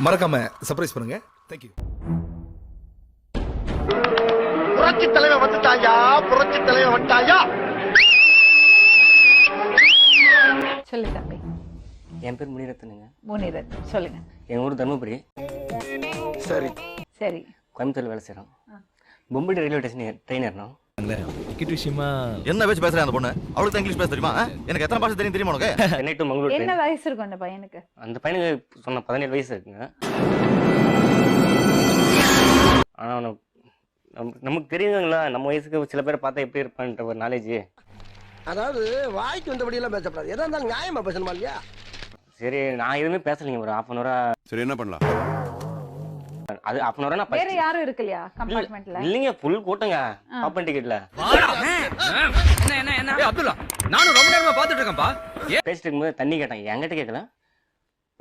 மறக்காம சர்ப்ரைஸ் பண்ணுங்க. தேங்க்யூ. புரட்சி தலைவர் வந்துட்டாயா, புரட்சி தலைவர் வந்துட்டாயா. சொல்லு தம்பி. என் பேர் முனிரத்னுங்க. முனிரத், சொல்லுங்க. எங்கள் ஊர் தருமபுரி. சரி சரி. கோயம்புத்தூர் வேலை செய்கிறோம். பொம்படி ரயில்வே ஸ்டேஷன் ட்ரெயினர்னோம். டிக்கெட் விஷயமா என்ன வச்சு பேசுறேன் அந்த பொண்ணு? அவளுக்கு இங்கிலீஷ் பேச தெரியுமா? எனக்கு எத்தனை பாஷை தெரியும் தெரியுமா உனக்கு? சென்னை டு மங்களூர் என்ன ட்ரெயின். வயசு இருக்கும் அந்த பையனுக்கு? அந்த பையனுக்கு சொன்ன 17 வயசு இருக்குங்க. ஆனால் நமக்கு தெரியுங்களா, நம்ம வயசுக்கு சில பேரை பார்த்தா எப்படி இருப்பான்ற ஒரு நாலேஜ். அதாவது வாய்க்கு வந்தபடி எல்லாம் பேசப்படாது. எதா இருந்தாலும் நியாயமா பேசணுமா இல்லையா? சரி, நான் எதுவுமே பேசலைங்க. ஒரு half an hour. சரி, என்ன பண்ணலாம்? அது half an hour நான் வேற யாரும் இருக்கு இல்லையா கம்பார்ட்மெண்ட்ல? இல்லைங்க, ஃபுல் கூட்டங்க பாப்பன் டிக்கெட்ல. அப்துல்லா, நானும் ரொம்ப நேரமா பாத்துட்டு இருக்கேன்ப்பா. பேசிட்டு இருக்கும்போது தண்ணி கேட்டான். என்கிட்ட கேட்கல,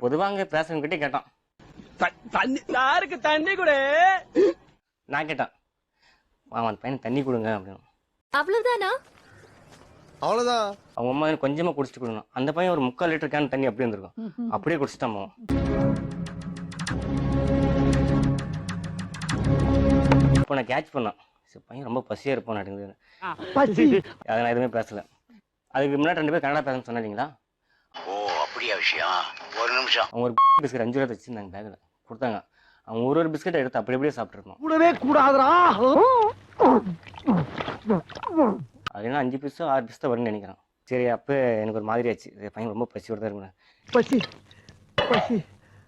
பொதுவாங்க பேசுறவங்க கிட்டே கேட்டான். யாருக்கு தண்ணி கூட? நான் கேட்டான், அந்த பையனுக்கு தண்ணி கொடுங்க அப்படின்னு. அவ்வளவுதானா? அவ்வளவுதான். அவங்க அம்மா கொஞ்சமா குடிச்சிட்டு கொடுக்கணும். அந்த பையன் ஒரு 3/4 லிட்டர் கேன் தண்ணி அப்படியே இருந்திருக்கும். அப்படியே குடிச்சிட்டாமோ. இப்போ நான் கேட்ச் பண்ணேன். சரி, பையன் ரொம்ப பசியா இருப்பான் அப்படிங்குது. அதை நான் எதுவுமே பேசல. அதுக்கு முன்னாடி 2 பேர் கன்னடா பேசணும்னு சொன்னேன் இல்லைங்களா? ஓ, அப்படியா விஷயம்? ஒரு நிமிஷம். அவங்க ஒரு பிஸ்கட் 5 ரூபா வச்சிருந்தாங்க, பேக்கில் கொடுத்தாங்க. அவங்க ஒரு பிஸ்கட்டை எடுத்து அப்படி அப்படியே சாப்பிட்டுருக்கோம். கூடவே கூடாதுடா. அது என்ன 5 பீஸோ 6 பீஸ் தான் வரும்னு நினைக்கிறேன். சரி, அப்போ எனக்கு ஒரு மாதிரி ஆச்சு. பையன் ரொம்ப பசியோட தான் இருக்கணும். பசி பசி,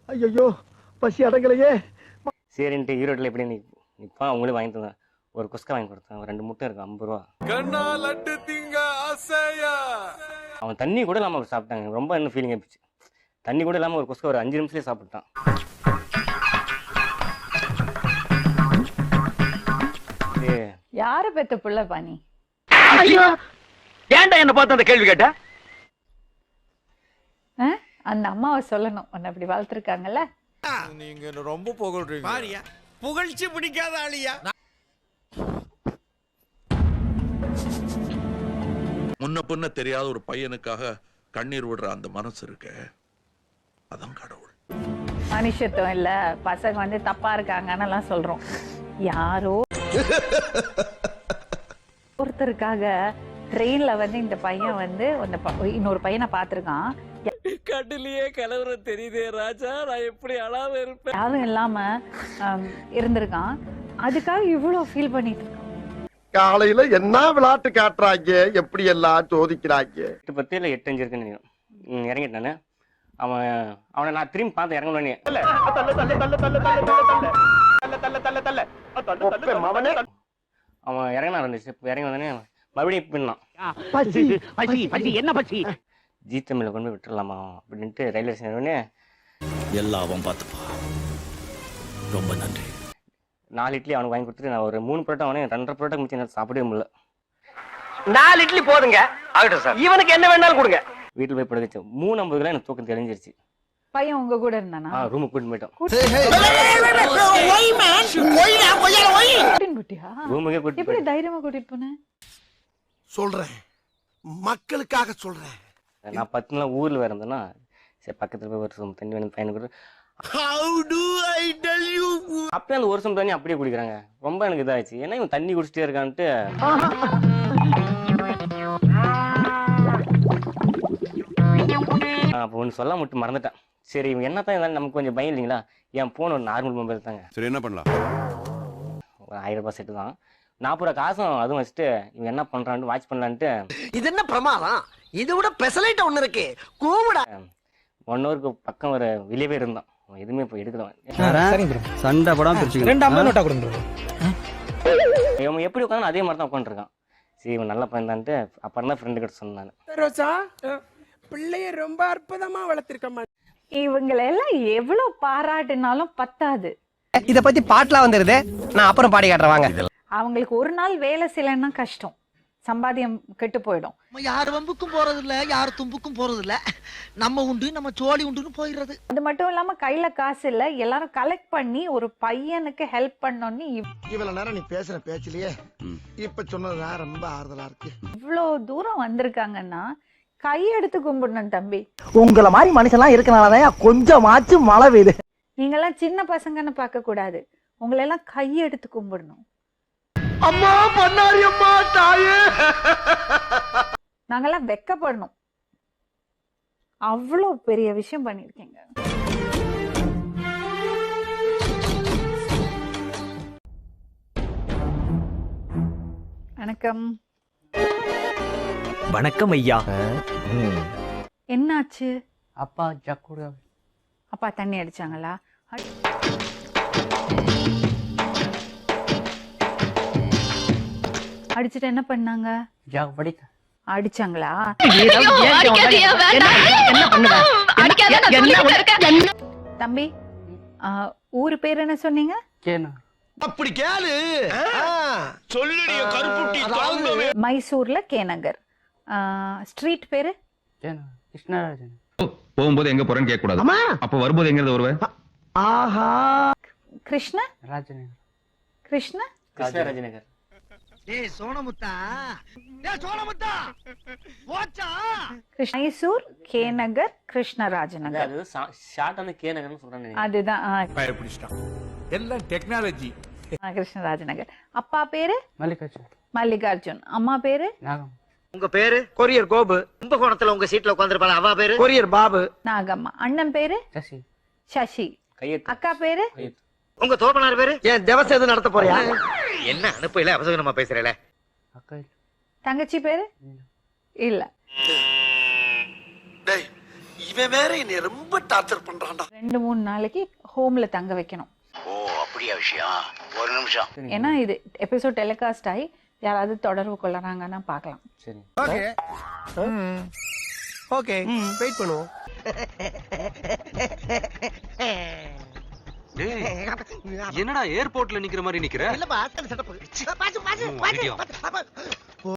ஐயோ பசி அடங்கலையே. சரின்ட்டு ஈரோட்டில் எப்படி நிற்பான், அவங்களே வாங்கி தந்தேன். ஒரு குஸ்கா வாங்கி கொடுத்தேன். 2 முட்டை இருக்கு, 50 ரூபா. அவன் தண்ணி கூட இல்லாமல் அவர் சாப்பிட்டாங்க. ரொம்ப என்ன ஃபீலிங் ஆயிடுச்சு. தண்ணி கூட இல்லாமல் ஒரு குஸ்கா ஒரு 5 நிமிஷத்துலேயே சாப்பிட்டான். யாரு பெத்த புள்ள பாணி? ஏன்டா என்ன பார்த்து அந்த கேள்வி கேட்ட? அந்த அம்மாவை சொல்லணும், உன்னை அப்படி வளர்த்துருக்காங்கல்ல. நீங்க ரொம்ப புகழ்றீங்க. பாரியா, புகழ்ச்சி பிடிக்காத ஆளியா? முன்ன பின்ன தெரியாத ஒரு பையனுக்காக கண்ணீர் விடுற அந்த மனசு இருக்க, அதான் கடவுள். மனுஷத்துவம் இல்ல, பசங்க வந்து தப்பா இருக்காங்கன்னு எல்லாம் சொல்றோம். யாரோ ஒருத்தருக்காக ட்ரெயின்ல வந்து இந்த பையன் வந்து இன்னொரு பையனை பார்த்திருக்கான். கட்டிலேயே கலவரம் தெரியுதே ராஜா, நான் எப்படி அழாம இருப்பேன்? யாரும் இல்லாம இருந்திருக்கான். அதுக்காக இவ்வளவு ஃபீல் பண்ணிட்டு இருக்கான். காலையில என்ன விளையாட்டு காட்டுறாங்க, எப்படி எல்லாம் சோதிக்கிறாங்க. 8:10 இல்லை 8:05 இருக்குன்னு நினைக்கிறேன். இறங்கிட்டானே அவனை நான் திரும்பி பார்த்து இறங்கணுன்னே அவன் இறங்கினா இருந்துச்சு. இறங்கி வந்தானே மறுபடியும் பின்னான். என்ன பசி? ஜி தமிழ கொண்டு போய் விட்டுடலாமா அப்படின்ட்டு ரயில்வே ஸ்டேஷன் எல்லாம் பார்த்துப்பா. ரொம்ப நன்றி. 4 இட்லி அவனுக்கு வாங்கி கொடுத்துட்டு நான் ஒரு 3 பரோட்டா அவனே 2.5 பரோட்டா மிச்சம் என்னால் சாப்பிடவே முடியல. 4 இட்லி போதுங்க. ஆகட்டும் சார், இவனுக்கு என்ன வேணாலும் கொடுங்க. வீட்டில் போய் படுக்க 3:50 எனக்கு தூக்கம் தெளிஞ்சிருச்சு. பையன் உங்க கூட இருந்தானா? ரூமுக்கு கூட்டிட்டு போயிட்டோம். ரூமுக்கே கூட்டிட்டு எப்படி தைரியமா கூட்டிட்டு போனேன்? சொல்றேன், மக்களுக்காக சொல்றேன். நான் 10 நாள் ஊர்ல வேற இருந்தேன்னா, சரி பக்கத்துல போய் ஒரு சொம்பு தண்ணி வேணும் பையனுக்கு. அப்படியே அந்த ஒரு சொம்பு தண்ணி அப்படியே குடிக்கிறாங்க. ரொம்ப எனக்கு இதாச்சு. ஏன்னா இவன் தண்ணி குடிச்சிட்டே இருக்கான்ட்டு. அப்போ ஒன்று சொல்ல மட்டும் மறந்துட்டேன். சரி, இவன் என்னத்தான் இருந்தாலும் நமக்கு கொஞ்சம் பயம் இல்லைங்களா? என் போன் ஒரு நார்மல் மொபைல் தாங்க. சரி, என்ன பண்ணலாம்? ஒரு 1000 ரூபாய் செட்டு தான். 40 ரூபா காசும் அதுவும் வச்சுட்டு இவன் என்ன பண்றான்ட்டு வாட்ச் பண்ணலான்ட்டு. இது என்ன பிரமாதம்? இதை விட பெசலைட் ஒண்ணு இருக்கு, கூமுடா. 1 ஹவருக்கு பக்கம் ஒரு வெளியவே இருந்தான். எதுவுமே போய் எடுக்கலாம். சண்டை படம் 2 நோட்டா கொடுங்க. இவன் எப்படி உட்காந்து அதே மாதிரி தான் உட்காந்துருக்கான். சரி, இவன் நல்லா பையன்தான்ட்டு அப்புறம் தான் ஃப்ரெண்டு கிட்ட சொன்னான். ரோசா, பிள்ளைய ரொம்ப அற்புதமா வளர்த்திருக்கமா. இவங்களெல்லாம் எவ்வளவு பாராட்டினாலும் பத்தாது. இத பத்தி பாட்டுலாம் வந்துருது, நான் அப்புறம் பாடி காட்டுறேன் வாங்க. அவங்களுக்கு ஒரு நாள் வேலை செய்யலைன்னா கஷ்டம், சம்பாத்தியம் கெட்டு போயிடும். யார் வம்புக்கும் போறது இல்ல, யார் தும்புக்கும் போறது இல்ல, நம்ம உண்டு நம்ம சோழி உண்டுன்னு போயிடுறது. அது மட்டும் இல்லாம கையில காசு இல்ல, எல்லாரும் கலெக்ட் பண்ணி ஒரு பையனுக்கு ஹெல்ப் பண்ணோன்னு இவ்வளவு நேரம் நீ பேசுற பேச்சிலேயே இப்ப சொன்னதுதான் ரொம்ப ஆறுதலா இருக்கு. இவ்வளவு தூரம் வந்திருக்காங்கன்னா கையெடுத்து கும்பிடணும் தம்பி. உங்கள மாதிரி மனுஷன்லாம் இருக்கனாலதான் கொஞ்சமாச்சும் மழை பெய்யுது. நீங்கெல்லாம் சின்ன பசங்கன்னு பார்க்க கூடாது, உங்களை எல்லாம் கையெடுத்து கும்பிடணும். அம்மா பண்ணாரி அம்மா தாயே. நாங்கெல்லாம் வெக்கப்படணும். அவ்வளோ பெரிய விஷயம் பண்ணிருக்கீங்க. வணக்கம். வணக்கம் ஐயா. என்னாச்சு? அப்பா ஜக்கூட அப்பா தண்ணி அடிச்சாங்களா? அடிச்சுட்டு என்ன பண்ணாங்க? ஜாக் படிக்க அடிச்சாங்களா? தம்பி, ஊரு பேர் என்ன சொன்னீங்க? கேனா அப்படி கேளு. சொல்லுடைய கருப்புட்டி தாழ்ந்தவே. மைசூர்ல கேநகர். ஸ்ட்ரீட் பேரு? கேனா கிருஷ்ணராஜன். போகும்போது எங்க போறேன்னு கேட்க கூடாது. அப்ப வரும்போது எங்க இருந்து வருவேன்? ஆஹா. கிருஷ்ண ராஜநகர். கிருஷ்ண கிருஷ்ணராஜநகர். டேய் சோனமுத்தா, டேய் சோனமுத்தா, போச்சா? மைசூர் கேநகர் கிருஷ்ணராஜநகர். அது ஷார்ட்டான கேநகர்னு சொல்றேன். அதுதான். பயப்பிடிச்சிட்டான். எல்லாம் டெக்னாலஜி. கிருஷ்ணராஜநகர். அப்பா பேரு? மல்லிகார்ஜுன். மல்லிகார்ஜுன். அம்மா பேரு? நாகம். உங்க பேரு? கொரியர் கோபு. கும்பகோணத்துல உங்க சீட்ல உட்கார்ந்திருப்பாங்க, அவ பேரு? கொரியர் பாபு. நாகம்மா. அண்ணன் பேரு? சசி. சசி. கையெட்டு. அக்கா பேரு? கையெட்டு. உங்க தோப்பனார் பேரு? ஏன் திவசம் எதுவும் நடத்த போறியா? என்ன அனுப்பையில அவசரமா பேசுறல? அக்கா. தங்கச்சி பேரு? இல்ல. டேய், இவன் வேற என்னை ரொம்ப டார்ச்சர் பண்றான்டா. 2-3 நாளைக்கு ஹோம்ல தங்க வைக்கணும். ஓ அப்படியா விஷயம்? ஒரு நிமிஷம். ஏன்னா இது எபிசோட் டெலிகாஸ்ட் ஆகி யாராவது தொடர்பு கொள்ளறாங்கன்னா பார்க்கலாம். சரி. ஓகே. ஓகே, வெயிட் பண்ணுவோம். என்னடா ஏர்போர்ட்ல நிக்கிற மாதிரி நிக்கிற? இல்ல பாத்து செட்டப். பாத்து